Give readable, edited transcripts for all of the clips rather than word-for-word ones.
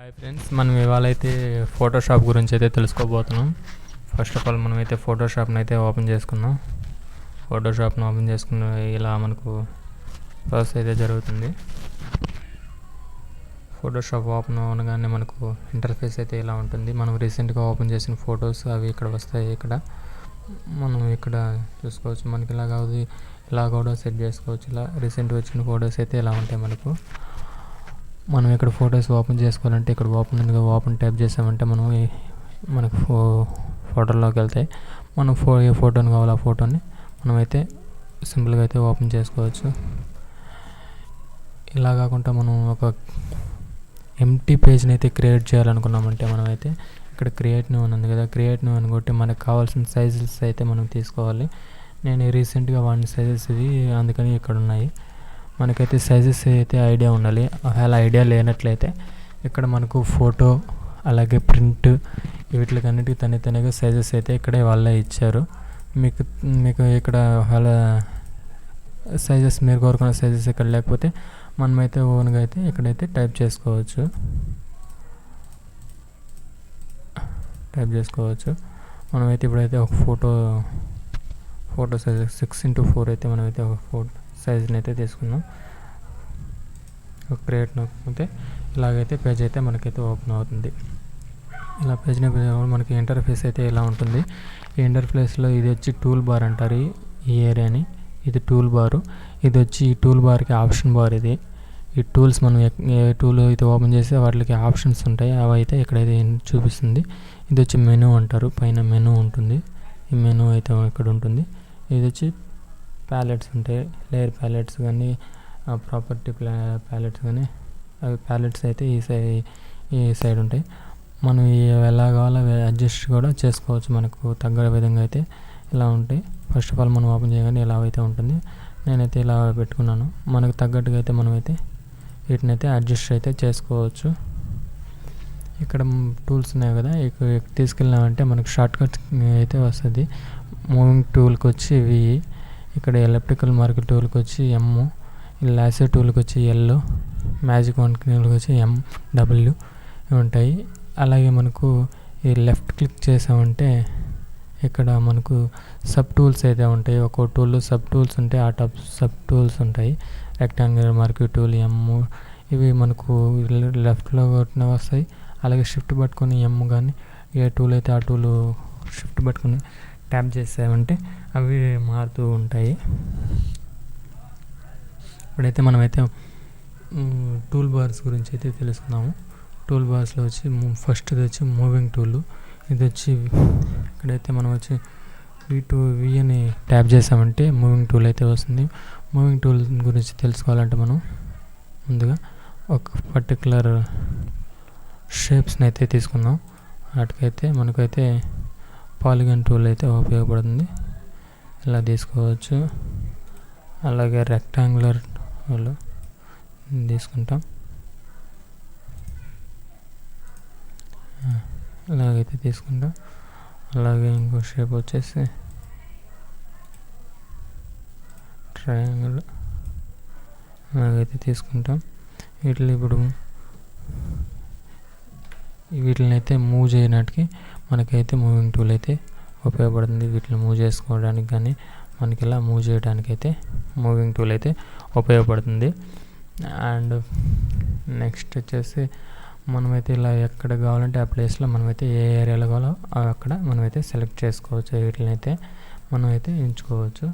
Hi friends, మనం ఇవాళ అయితే ఫోటోషాప్ గురించి అయితే తెలుసుకోబోతున్నాం. ఫస్ట్ ఆఫ్ ఆల్ మనమైతే ఫోటోషాప్ని అయితే ఓపెన్ చేసుకుందాం. ఫోటోషాప్ని ఓపెన్ చేసుకున్న ఇలా మనకు ప్రాసెస్ అయితే జరుగుతుంది. ఫోటోషాప్ ఓపెన్ అవగానే మనకు ఇంటర్ఫేస్ అయితే ఇలా ఉంటుంది. మనం రీసెంట్గా ఓపెన్ చేసిన ఫొటోస్ అవి ఇక్కడ వస్తాయి. ఇక్కడ మనం ఇక్కడ చూసుకోవచ్చు. మనకి ఇలా కూడా సెట్ చేసుకోవచ్చు. ఇలా రీసెంట్ వచ్చిన ఫొటోస్ అయితే ఇలా ఉంటాయి. మనం ఇక్కడ ఫొటోస్ ఓపెన్ చేసుకోవాలంటే ఇక్కడ ఓపెన్ ట్యాప్ చేసామంటే మనకు ఫోటోలోకి వెళ్తాయి. మనం ఏ ఫోటోని కావాలో ఆ ఫోటోని మనమైతే సింపుల్గా అయితే ఓపెన్ చేసుకోవచ్చు. ఇలా కాకుండా మనం ఒక ఎంటీ పేజ్ని అయితే క్రియేట్ చేయాలనుకున్నామంటే మనమైతే ఇక్కడ క్రియేట్ న్యూ అని ఉంది కదా, క్రియేట్ న్యూ అని కొట్టి మనకు కావాల్సిన సైజెస్ అయితే మనం తీసుకోవాలి. నేను రీసెంట్గా వాడిన సైజెస్ ఇవి, అందుకని ఇక్కడ ఉన్నాయి. మనకైతే సైజెస్ అయితే ఐడియా ఉండాలి. అలా ఐడియా లేనట్లయితే ఇక్కడ మనకు ఫోటో అలాగే ప్రింట్ వీటికన్నిటికీ తనగా సైజెస్ అయితే ఇక్కడే వాళ్ళే ఇచ్చారు. మీకు ఇక్కడ అలా సైజెస్ మీరు కోరుకున్న సైజెస్ ఇక్కడ లేకపోతే మనమైతే ఓన్గా అయితే ఇక్కడైతే టైప్ చేసుకోవచ్చు. మనమైతే ఇప్పుడైతే ఒక ఫోటో సైజ్ 6x4 అయితే మనమైతే ఒక ఫోటో సైజుని అయితే తీసుకున్నాం. క్రియేట్ నొక్కితే ఇలాగైతే పేజ్ అయితే మనకైతే ఓపెన్ అవుతుంది. ఇలా పేజ్ని మనకి ఇంటర్ఫేస్ అయితే ఇలా ఉంటుంది. ఈ ఇంటర్ఫేస్లో ఇది వచ్చి టూల్ బార్ అంటారు ఈ ఏరియాని. ఇది టూల్ బారు. ఇది వచ్చి ఈ టూల్ బార్కి ఆప్షన్ బార్. ఇది ఈ టూల్స్ మనం ఏ టూల్ అయితే ఓపెన్ చేస్తే వాటికి ఆప్షన్స్ ఉంటాయి. అవి అయితే ఇక్కడైతే చూపిస్తుంది. ఇది వచ్చి మెనూ అంటారు. పైన మెనూ ఉంటుంది. ఈ మెనూ అయితే ఇక్కడ ఉంటుంది. ఇది వచ్చి ప్యాలెట్స్ ఉంటాయి. లేయర్ ప్యాలెట్స్ కానీ ప్రాపర్టీ ప్యాలెట్స్ కానీ అవి ప్యాలెట్స్ అయితే ఈ సైడ్ ఉంటాయి. మనం ఎలా కావాలో అడ్జస్ట్ కూడా చేసుకోవచ్చు. మనకు తగ్గ విధంగా అయితే ఇలా ఉంటాయి. ఫస్ట్ ఆఫ్ ఆల్ మనం ఓపెన్ చేయగానే ఇలా అయితే ఉంటుంది. నేనైతే ఇలా పెట్టుకున్నాను. మనకు తగ్గట్టుగా అయితే మనమైతే వీటిని అయితే అడ్జస్ట్ అయితే చేసుకోవచ్చు. ఇక్కడ టూల్స్ ఉన్నాయి కదా, ఇక్కడ తీసుకెళ్ళామంటే మనకు షార్ట్ కట్ అయితే వస్తుంది. మూవింగ్ టూల్కి వచ్చి ఇవి, ఇక్కడ ఎలక్ట్రికల్ మార్క్ టూల్కి వచ్చి ఎమ్, లాసర్ టూల్కి వచ్చి ఎల్, మ్యాజిక్ వన్ టూల్కి వచ్చి MW ఉంటాయి. అలాగే మనకు ఈ లెఫ్ట్ క్లిక్ చేసామంటే ఇక్కడ మనకు సబ్ టూల్స్ అయితే ఉంటాయి. ఒక్కో టూల్ సబ్ టూల్స్ ఉంటాయి. ఆ టాప్ సబ్ టూల్స్ ఉంటాయి. రెక్టాంగులర్ మార్క్ టూల్ ఎమ్, ఇవి మనకు లెఫ్ట్లో కొట్టిన వస్తాయి. అలాగే షిఫ్ట్ పట్టుకొని ఎమ్ కానీ ఏ టూల్ అయితే ఆ టూల్ షిఫ్ట్ పట్టుకొని ట్యాప్ చేసామంటే అవి మారుతూ ఉంటాయి. ఇప్పుడైతే మనమైతే టూల్ బార్స్ గురించి అయితే తెలుసుకున్నాము. టూల్ బార్స్లో వచ్చి ఫస్ట్ది వచ్చి మూవింగ్ టూల్. ఇది వచ్చి ఇక్కడైతే మనం వచ్చి V అని ట్యాప్ చేసామంటే మూవింగ్ టూల్ అయితే వస్తుంది. మూవింగ్ టూల్ గురించి తెలుసుకోవాలంటే మనం ముందుగా ఒక పర్టికులర్ షేప్స్ని అయితే తీసుకున్నాం. వాటికైతే మనకైతే పాలిగన్ టూల్ అయితే ఉపయోగపడుతుంది. ఇలా తీసుకోవచ్చు. అలాగే రెక్టాంగులర్ తీసుకుంటాం. ఇలాగైతే తీసుకుంటాం. అలాగే ఇంకో షేప్ వచ్చేసి ట్రయాంగిల్, అలాగైతే తీసుకుంటాం. వీటిని అయితే మూవ్ చేయడానికి మనకైతే మూవింగ్ టూల్ అయితే ఉపయోగపడుతుంది. వీటిని మూవ్ చేసుకోవడానికి కానీ మనకి ఇలా మూవ్ చేయడానికి అయితే మూవింగ్ టూల్ అయితే ఉపయోగపడుతుంది. అండ్ నెక్స్ట్ వచ్చేసి మనమైతే ఇలా ఎక్కడ కావాలంటే ఆ ప్లేస్లో మనమైతే ఏ ఏరియాలో కావాలో అక్కడ మనమైతే సెలెక్ట్ చేసుకోవచ్చు. వీటిని అయితే మనమైతే ఎంచుకోవచ్చు.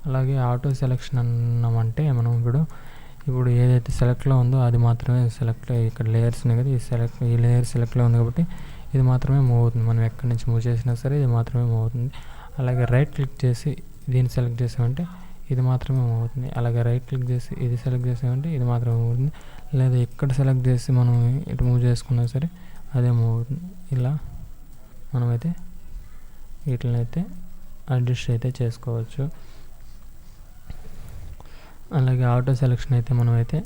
అలాగే ఆటో సెలెక్షన్ అన్నామంటే మనం ఇప్పుడు ఏదైతే సెలెక్ట్లో ఉందో అది మాత్రమే సెలెక్ట్. ఇక్కడ లేయర్స్ ఉన్నాయి కదా, ఈ లేయర్ సెలెక్ట్లో ఉంది కాబట్టి ఇది మాత్రమే మూవ్ అవుతుంది. మనం ఎక్కడి నుంచి మూవ్ చేసినా సరే ఇది మాత్రమే మూవ్ అవుతుంది. అలాగే రైట్ క్లిక్ చేసి దీన్ని సెలెక్ట్ చేసామంటే ఇది మాత్రమే మూవ్ అవుతుంది. అలాగే రైట్ క్లిక్ చేసి ఇది సెలెక్ట్ చేసామంటే ఇది మాత్రమే మూవ్ అవుతుంది. లేదా ఎక్కడ సెలెక్ట్ చేసి మనం ఇటు మూవ్ చేసుకున్నా సరే అదే మూవ్ అవుతుంది. ఇలా మనమైతే వీటిని అయితే అడ్జస్ట్ అయితే చేసుకోవచ్చు. అలాగే ఆటో సెలెక్షన్ అయితే మనమైతే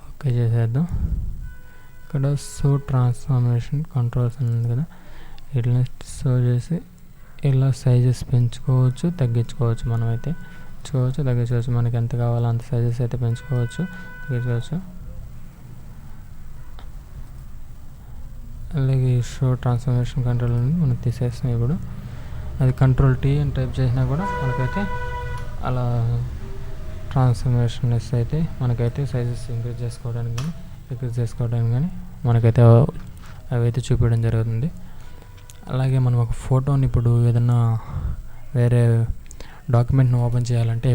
ఓకే చేసేద్దాం. ఇక్కడ షో ట్రాన్స్ఫార్మేషన్ కంట్రోల్స్ అని ఉంది కదా, వీటిని షో చేసి ఇలా సైజెస్ పెంచుకోవచ్చు, తగ్గించుకోవచ్చు. మనమైతే తగ్గించుకోవచ్చు. మనకి ఎంత కావాలో అంత సైజెస్ అయితే పెంచుకోవచ్చు, తగ్గించుకోవచ్చు. అలాగే షో ట్రాన్స్ఫర్మేషన్ కంట్రోల్ అని మనం తీసేస్తాం. ఇప్పుడు అది కంట్రోల్ T అని టైప్ చేసినా కూడా మనకైతే అలా ట్రాన్స్ఫర్మేషన్స్ అయితే మనకైతే సైజెస్ ఇంక్రీజ్ చేసుకోవడానికి కానీ డిక్రీజ్ చేసుకోవడానికి కానీ మనకైతే అవి అయితే చూపించడం జరుగుతుంది. అలాగే మనం ఒక ఫోటోని ఇప్పుడు ఏదన్నా వేరే డాక్యుమెంట్ని ఓపెన్ చేయాలంటే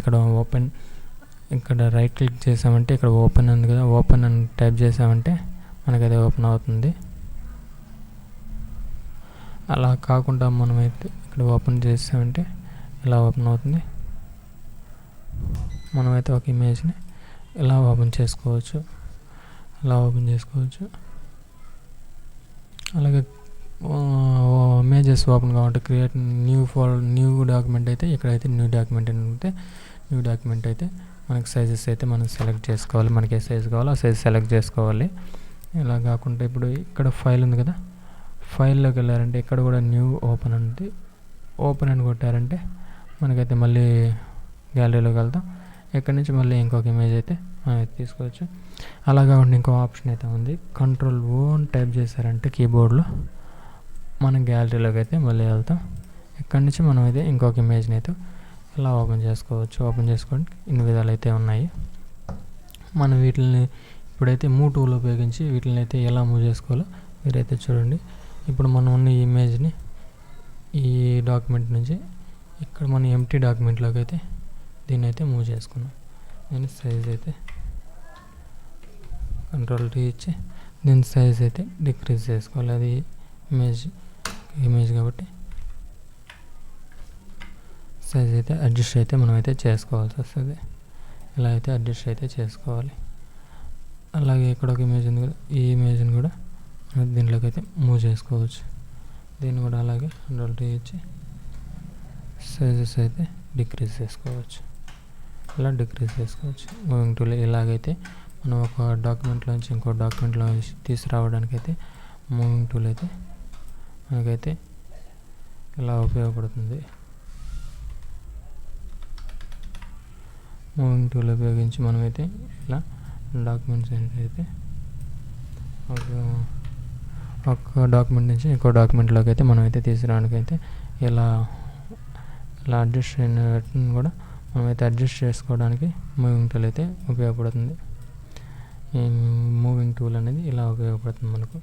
ఇక్కడ రైట్ క్లిక్ చేసామంటే ఇక్కడ ఓపెన్ ఉంది కదా, ఓపెన్ అని టైప్ చేసామంటే మనకైతే ఓపెన్ అవుతుంది. అలా కాకుండా మనమైతే ఇక్కడ ఓపెన్ చేసామంటే ఇలా ఓపెన్ అవుతుంది. మనమైతే ఒక ఇమేజ్ని ఇలా ఓపెన్ చేసుకోవచ్చు. అలాగే ఇమేజెస్ ఓపెన్ కావాలంటే క్రియేట్ న్యూ డాక్యుమెంట్ అయితే ఇక్కడైతే న్యూ డాక్యుమెంట్ అని ఉంటే న్యూ డాక్యుమెంట్ అయితే మనకి సైజెస్ అయితే మనం సెలెక్ట్ చేసుకోవాలి. మనకి ఏ సైజ్ కావాలో ఆ సైజ్ సెలెక్ట్ చేసుకోవాలి. ఇలా కాకుండా ఇప్పుడు ఇక్కడ ఫైల్ ఉంది కదా, ఫైల్లోకి వెళ్ళారంటే ఇక్కడ కూడా న్యూ ఓపెన్ ఉంది. ఓపెన్ అని కొట్టారంటే మనకైతే మళ్ళీ గ్యాలరీలోకి వెళ్తాం. ఇక్కడ నుంచి మళ్ళీ ఇంకొక ఇమేజ్ అయితే మనం అయితే తీసుకోవచ్చు. అలా కాకుండా ఇంకో ఆప్షన్ అయితే ఉంది, కంట్రోల్ O అని టైప్ చేశారంటే కీబోర్డ్లో మనం గ్యాలరీలోకి అయితే మళ్ళీ వెళ్తాం. ఇక్కడ నుంచి మనం అయితే ఇంకొక ఇమేజ్ని అయితే ఇలా ఓపెన్ చేసుకోవచ్చు. ఓపెన్ చేసుకోండి, ఇన్ని విధాలు అయితే ఉన్నాయి. మనం వీటిని ఇప్పుడైతే మూవ్ టూల్ ఉపయోగించి వీటిని అయితే ఎలా మూవ్ చేసుకోవాలో మీరైతే చూడండి. ఇప్పుడు మనం ఉన్న ఈ ఇమేజ్ని ఈ డాక్యుమెంట్ నుంచి ఇక్కడ మన ఎంటీ డాక్యుమెంట్లోకి అయితే దీన్ని అయితే మూవ్ చేసుకున్నాం. దీని సైజ్ అయితే కంట్రోల్ T ఇచ్చి దీని సైజ్ అయితే డిక్రీజ్ చేసుకోవాలి. అది ఇమేజ్ కాబట్టి సైజ్ అయితే అడ్జస్ట్ అయితే మనం అయితే చేసుకోవాల్సి వస్తుంది. ఇలా అయితే అడ్జస్ట్ అయితే చేసుకోవాలి. అలాగే ఇక్కడ ఒక ఇమేజ్ ఉంది కదా, ఈ ఇమేజ్ని కూడా దీంట్లోకి అయితే మూవ్ చేసుకోవచ్చు. దీన్ని కూడా అలాగే కంట్రోల్ T ఇచ్చి సైజెస్ అయితే డిక్రీజ్ చేసుకోవచ్చు. ఇలా డిక్రీజ్ చేసుకోవచ్చు. మూవింగ్ టూల్ ఇలాగైతే మనం ఒక డాక్యుమెంట్లోంచి ఇంకో డాక్యుమెంట్లో తీసుకురావడానికి అయితే మూవింగ్ టూల్ అయితే మనకైతే ఇలా ఉపయోగపడుతుంది. మూవింగ్ టూల్ ఉపయోగించి మనమైతే ఇలా డాక్యుమెంట్స్ అయితే ఒక డాక్యుమెంట్ నుంచి ఇంకో డాక్యుమెంట్లోకి అయితే మనమైతే తీసుకురావడానికి అయితే ఇలా అడ్జస్ట్ అయిన కూడా మనమైతే అడ్జస్ట్ చేసుకోవడానికి మూవింగ్ టూల్ అయితే ఉపయోగపడుతుంది. ఈ మూవింగ్ టూల్ అనేది ఇలా ఉపయోగపడుతుంది మనకు.